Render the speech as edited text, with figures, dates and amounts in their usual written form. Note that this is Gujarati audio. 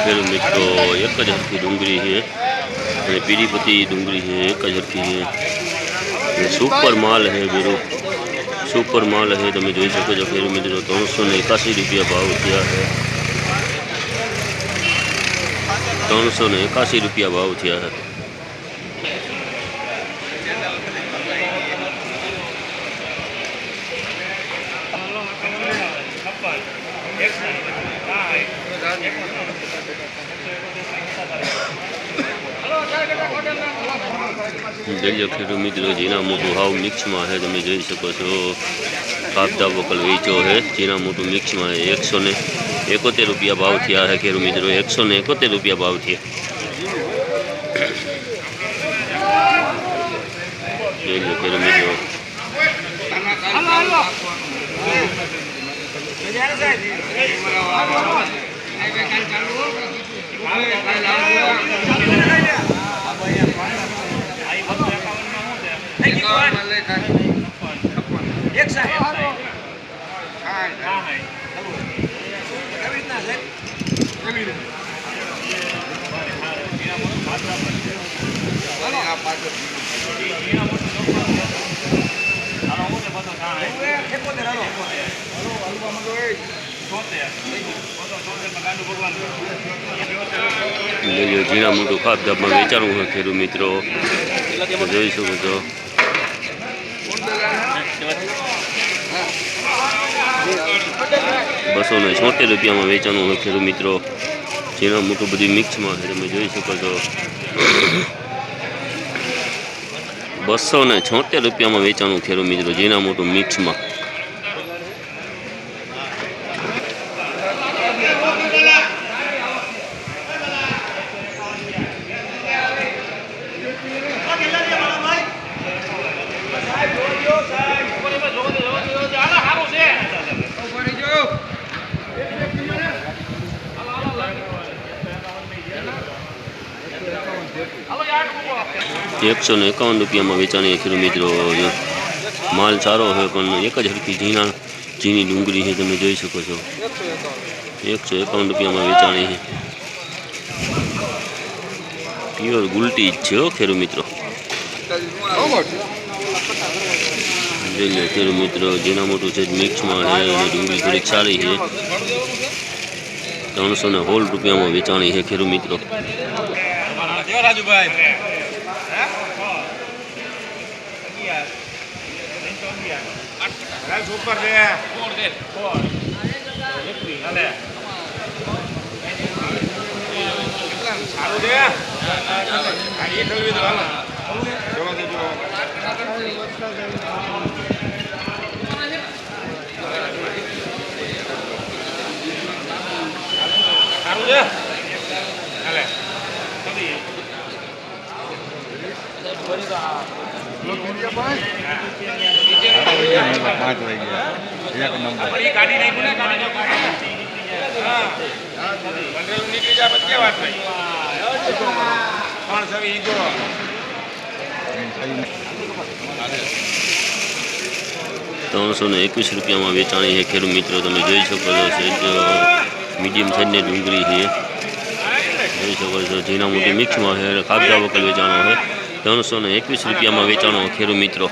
ખેડૂત મિત્રો 1000 की डूंगरी है અને પીડીપતિ डूंगरी है 1000 की है। सुपर माल है बेरो सुपर माल है। તમે જોઈ શકો છો ખેડૂત મિત્રો 381 રૂપિયા ભાવ થયા है। 381 રૂપિયા ભાવ થયા है। જોઈ ખેડૂત મિત્રો જીના મોટું હાવ મિક્સમાં છે। તમે જોઈ શકો છો કાપદા વકલ વેચો છે। જીના મોટું મિક્સમાં 171 રૂપિયા ભાવ થયા છે ખેડૂત મિત્રો। 171 રૂપિયા ભાવ થયા। જોઈ લો ખેડૂત મિત્રો જીણા મોટું કાપદામાં વેચાણું હોય ખેડૂત મિત્રો જોઈ શકો છો। 276 રૂપિયામાં વેચાણું હોય ખેડૂત મિત્રો। જીણા મોટું બધી મિક્સમાં છે। તમે જોઈ શકો છો 276 રૂપિયામાં વેચાણું ખેડૂત મિત્રો જીણા મોટું મિક્સમાં। ₹151 વેચાણી ખેડૂત મિત્રો। માલ સારો હોય પણ 1000 જીની ડુંગળી છે। તમે જોઈ શકો છો 151 રૂપિયામાં વેચાણી છે। પ્યોર ગુલટી જ છે ખેડૂત મિત્રો। જોઈ લો ખેડૂત મિત્રો જીના મોટું છે મિક્સમાં છે અને ડુંગળી થોડીક સારી છે। 316 રૂપિયામાં વેચાણી છે ખેડૂત મિત્રો। ₹321 રૂપિયામાં વેચાણી છે ખેડૂત મિત્રો। તમે જોઈ શકો છો મીડિયમ સાઈઝની ડુંગળી છે। જોઈ શકો છો જીના મોટી મિક્સમાં છે। કાપદા વકલ વેચાણો છે। 321 રૂપિયામાં વેચાણો ખેડૂત મિત્રો।